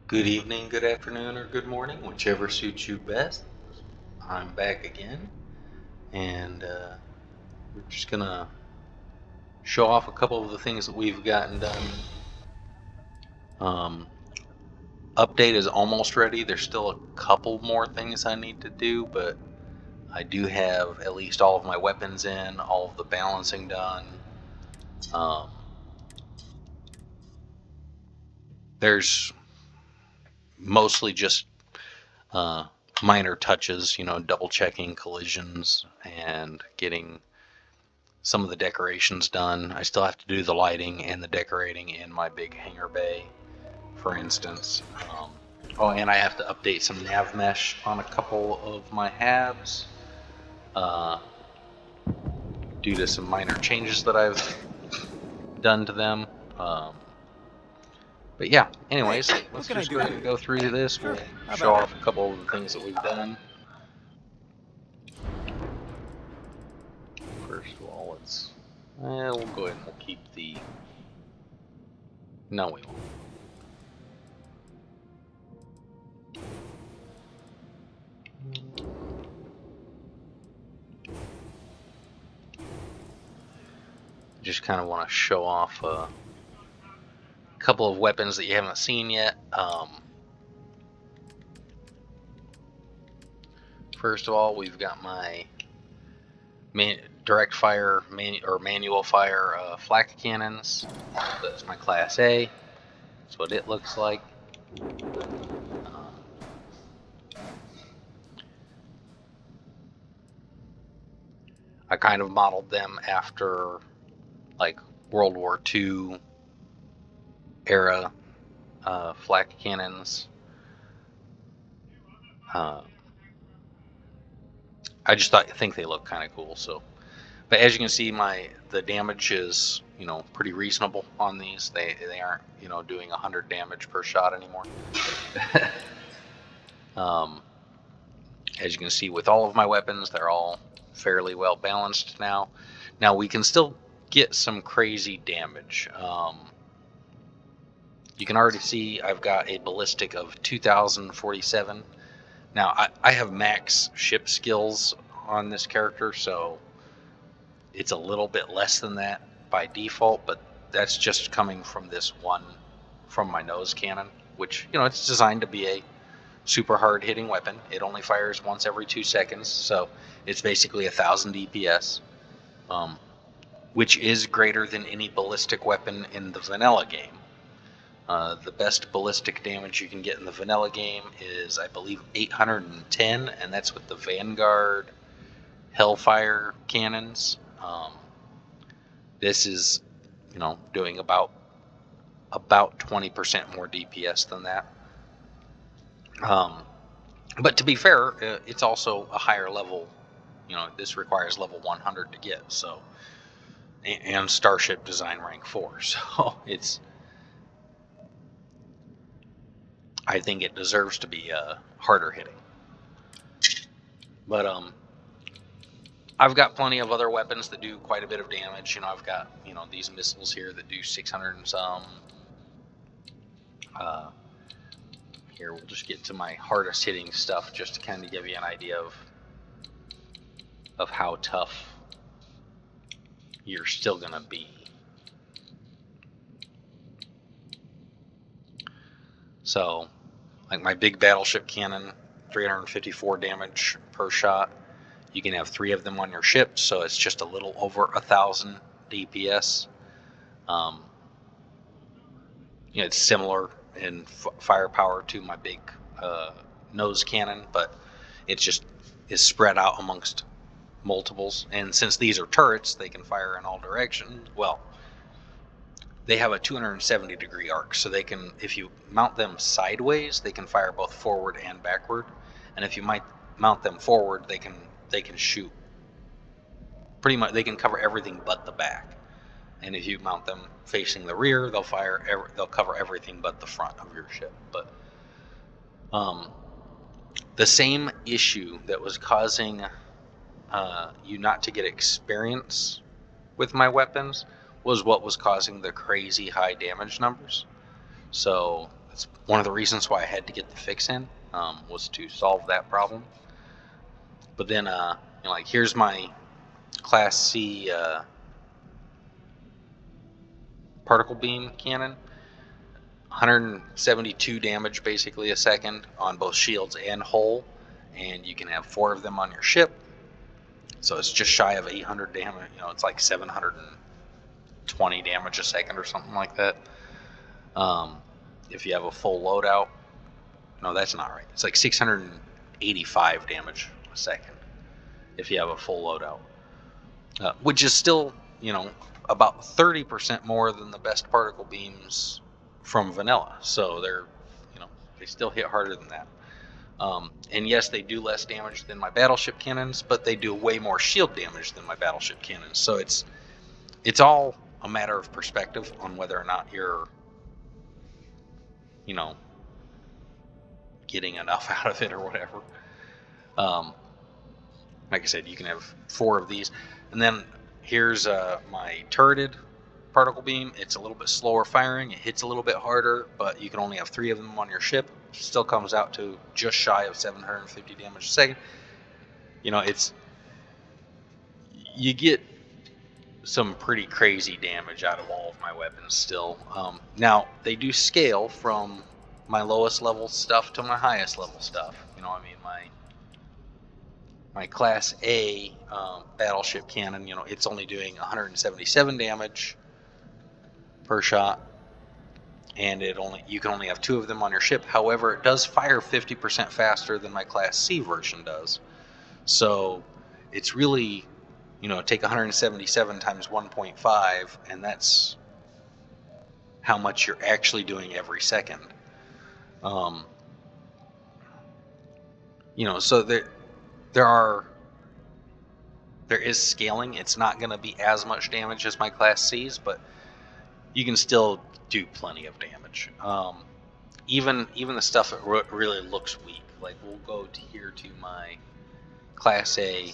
Good evening, good afternoon, or good morning, whichever suits you best. I'm back again, and we're just gonna show off a couple of the things that we've gotten done. Um, Update is almost ready. There's still a couple more things I need to do, but I do have at least all of my weapons in, all of the balancing done. There's mostly just uh, minor touches, double checking collisions and getting some of the decorations done. I still have to do the lighting and the decorating in my big hangar bay, for instance. Oh, and I have to update some nav mesh on a couple of my halves due to some minor changes that I've done to them. But yeah, anyways, let's just go ahead and go through this. We'll show off a couple of the things that we've done. First of all, we'll go ahead and we'll keep the... No, we won't. Just kind of want to show off a couple of weapons that you haven't seen yet. First of all, we've got my direct fire manual fire flak cannons. That's my Class A. That's what it looks like. I kind of modeled them after like World War II era flak cannons. I just think they look kind of cool. So, but as you can see, the damage is pretty reasonable on these. They aren't doing 100 damage per shot anymore. As you can see, with all of my weapons, they're all fairly well balanced now. Now we can still get some crazy damage. You can already see I've got a ballistic of 2047. Now I have max ship skills on this character, so it's a little bit less than that by default, but that's just coming from from my nose cannon, which it's designed to be a super hard hitting weapon. It only fires once every 2 seconds, so it's basically 1,000 DPS, which is greater than any ballistic weapon in the vanilla game. The best ballistic damage you can get in the vanilla game is, I believe, 810, and that's with the Vanguard Hellfire cannons. This is, doing about 20% more DPS than that. But to be fair, it's also a higher level. This requires level 100 to get. So, and Starship Design rank 4. So I think it deserves to be harder hitting. But I've got plenty of other weapons that do quite a bit of damage. I've got these missiles here that do 600 and some. Here, we'll just get to my hardest hitting stuff just to kind of give you an idea of how tough you're still gonna be. So, like my big battleship cannon, 354 damage per shot. You can have 3 of them on your ship, so it's just a little over 1,000 DPS. It's similar in firepower to my big nose cannon, but it just is spread out amongst multiples. And since these are turrets, they can fire in all directions. Well, they have a 270 degree arc, so they can, if you mount them sideways, they can fire both forward and backward. And if you might mount them forward, they can shoot pretty much. They can cover everything but the back. And if you mount them facing the rear, they'll cover everything but the front of your ship. But the same issue that was causing you not to get experience with my weapons was what was causing the crazy high damage numbers. So one of the reasons why I had to get the fix in was to solve that problem. But then, like, here's my Class C particle beam cannon. 172 damage basically a second on both shields and hull, and you can have 4 of them on your ship. So it's just shy of 800 damage. It's like 720 damage a second or something like that. If you have a full loadout, no, that's not right. It's like 685 damage a second if you have a full loadout, which is still, about 30% more than the best particle beams from vanilla. So they're, they still hit harder than that. And yes, they do less damage than my battleship cannons, but they do way more shield damage than my battleship cannons. So it's all a matter of perspective on whether or not you're, getting enough out of it or whatever. Like I said, you can have 4 of these. And then here's my turreted particle beam. It's a little bit slower firing. It hits a little bit harder, but you can only have 3 of them on your ship. Still comes out to just shy of 750 damage a second. You get some pretty crazy damage out of all of my weapons still. Now, they do scale from my lowest level stuff to my highest level stuff. My Class A battleship cannon, it's only doing 177 damage per shot, and you can only have 2 of them on your ship. However, it does fire 50% faster than my Class C version does. So it's really, take 177 times 1.5, and that's how much you're actually doing every second. So there is scaling. It's not going to be as much damage as my Class C's, but you can still do plenty of damage. Even the stuff that really looks weak. Like, we'll go here to my Class A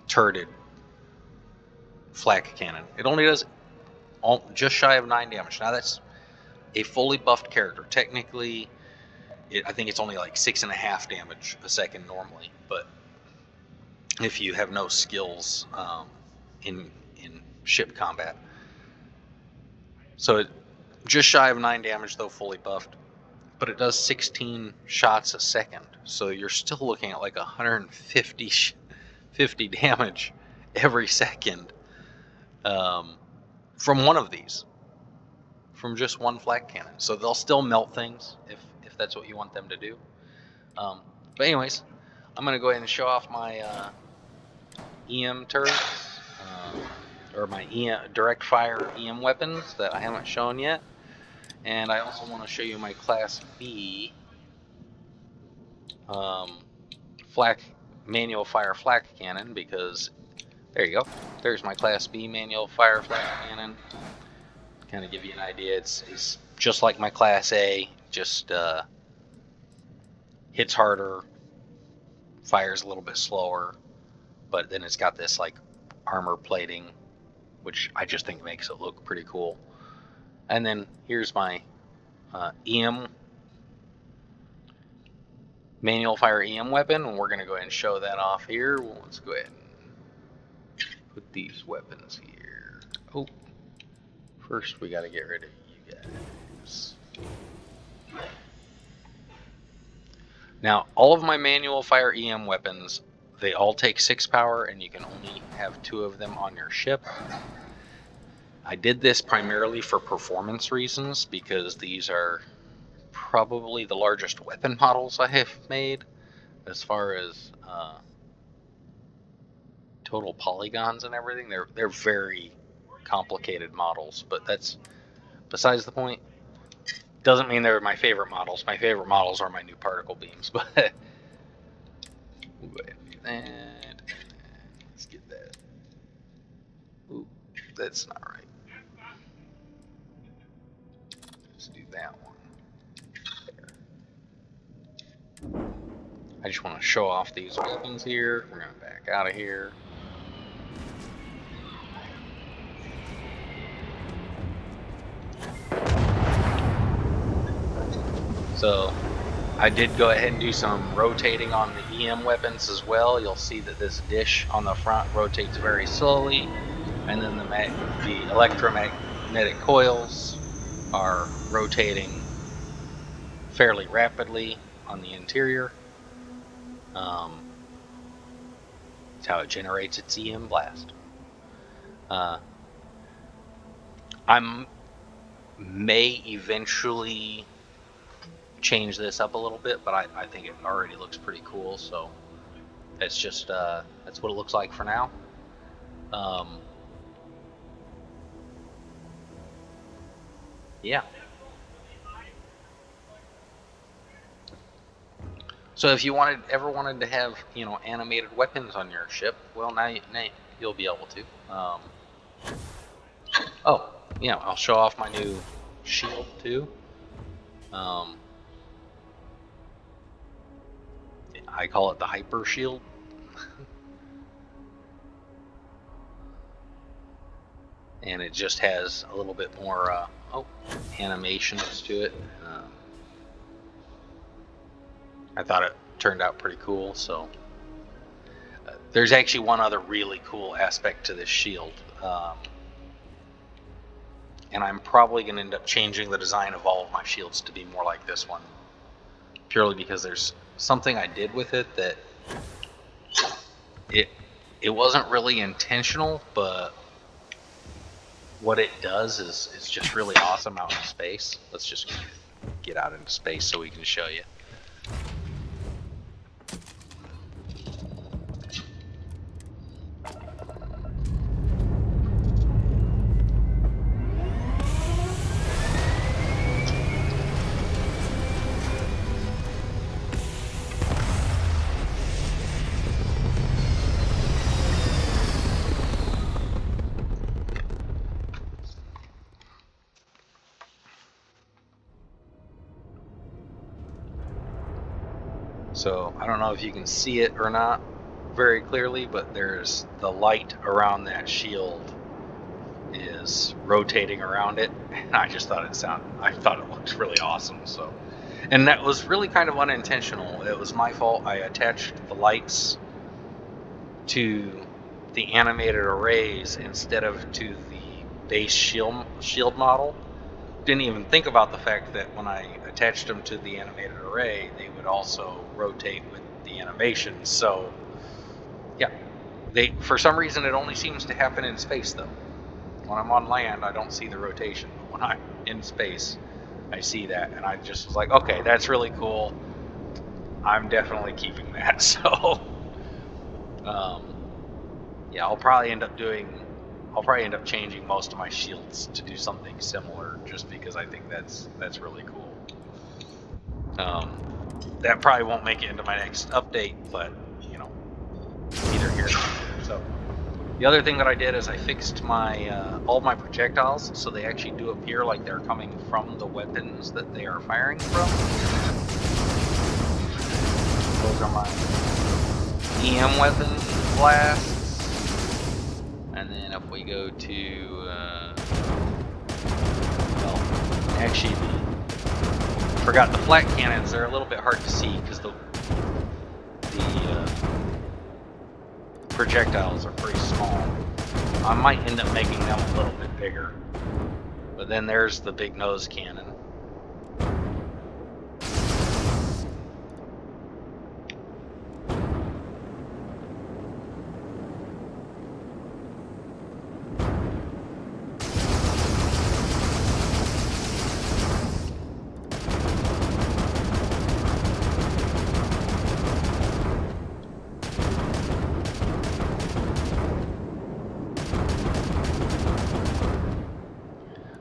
turreted flak cannon. It only does just shy of 9 damage. Now that's a fully buffed character. Technically, I think it's only like 6.5 damage a second normally, but if you have no skills in ship combat. So it just shy of 9 damage though, fully buffed, but it does 16 shots a second. So you're still looking at like 150 damage every second from one of these, from just one flak cannon. So they'll still melt things if that's what you want them to do. But anyways, I'm going to go ahead and show off my EM turrets, or my direct fire EM weapons that I haven't shown yet. And I also want to show you my Class B manual fire flak cannon, because there you go. There's my Class B manual fire flak cannon. Kind of give you an idea. It's just like my Class A, just hits harder, fires a little bit slower, but then it's got this like armor plating, which I just think makes it look pretty cool. And then here's my EM manual fire EM weapon, and we're going to go ahead and show that off here. Well, let's go ahead and put these weapons here. Oh, first we got to get rid of you guys. Now, all of my manual fire EM weapons, they all take 6 power, and you can only have 2 of them on your ship. I did this primarily for performance reasons, because these are probably the largest weapon models I have made as far as total polygons and everything. They're very complicated models, but that's besides the point. Doesn't mean they're my favorite models. My favorite models are my new particle beams, but we'll go ahead and do that. Let's get that. Ooh, that's not right. Let's do that one. There. I just want to show off these weapons here. We're going to back out of here. So I did go ahead and do some rotating on the EM weapons as well. You'll see that this dish on the front rotates very slowly, and then the electromagnetic coils are rotating fairly rapidly on the interior. That's how it generates its EM blast. I may eventually change this up a little bit, but I think it already looks pretty cool, so it's just that's what it looks like for now. Yeah. So if you ever wanted to have, animated weapons on your ship, well, now you'll be able to. Oh, yeah, I'll show off my new shield too. I call it the Hyper Shield. And it just has a little bit more animations to it. I thought it turned out pretty cool. So there's actually one other really cool aspect to this shield, and I'm probably going to end up changing the design of all of my shields to be more like this one, purely because there's something I did with it that it wasn't really intentional, but what it does is just really awesome out in space. Let's just get out into space so we can show you. So I don't know if you can see it or not very clearly, but there's the light around that shield is rotating around it, and I just thought it looked really awesome. So, and that was really kind of unintentional. It was my fault. I attached the lights to the animated arrays instead of to the base shield model. Didn't even think about the fact that when I attached them to the animated array, they would also rotate with the animation. So, yeah, for some reason it only seems to happen in space though. When I'm on land, I don't see the rotation, but when I'm in space, I see that, and I just was like, okay, that's really cool. I'm definitely keeping that. So, yeah, I'll probably end up changing most of my shields to do something similar, just because I think that's really cool. That probably won't make it into my next update, but neither here nor there. So the other thing that I did is I fixed my all my projectiles so they actually do appear like they're coming from the weapons that they are firing from. Those are my EM weapon blasts. And then if we go to, actually, forgot the flak cannons. They're a little bit hard to see because the projectiles are pretty small. I might end up making them a little bit bigger. But then there's the big nose cannon.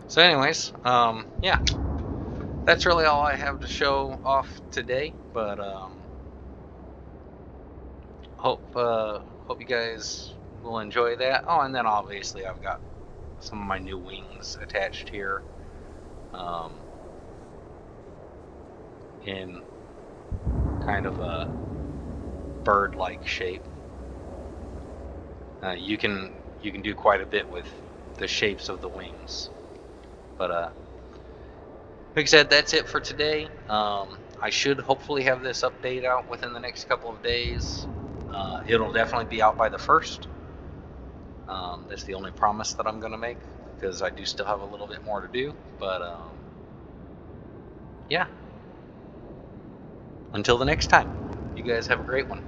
So anyways, yeah, that's really all I have to show off today, but hope you guys will enjoy that. Oh, and then obviously I've got some of my new wings attached here, in kind of a bird-like shape. You can do quite a bit with the shapes of the wings. But Like I said, that's it for today. I should hopefully have this update out within the next couple of days. It'll definitely be out by the 1st. That's the only promise that I'm going to make, because I do still have a little bit more to do. But yeah, until the next time, you guys have a great one.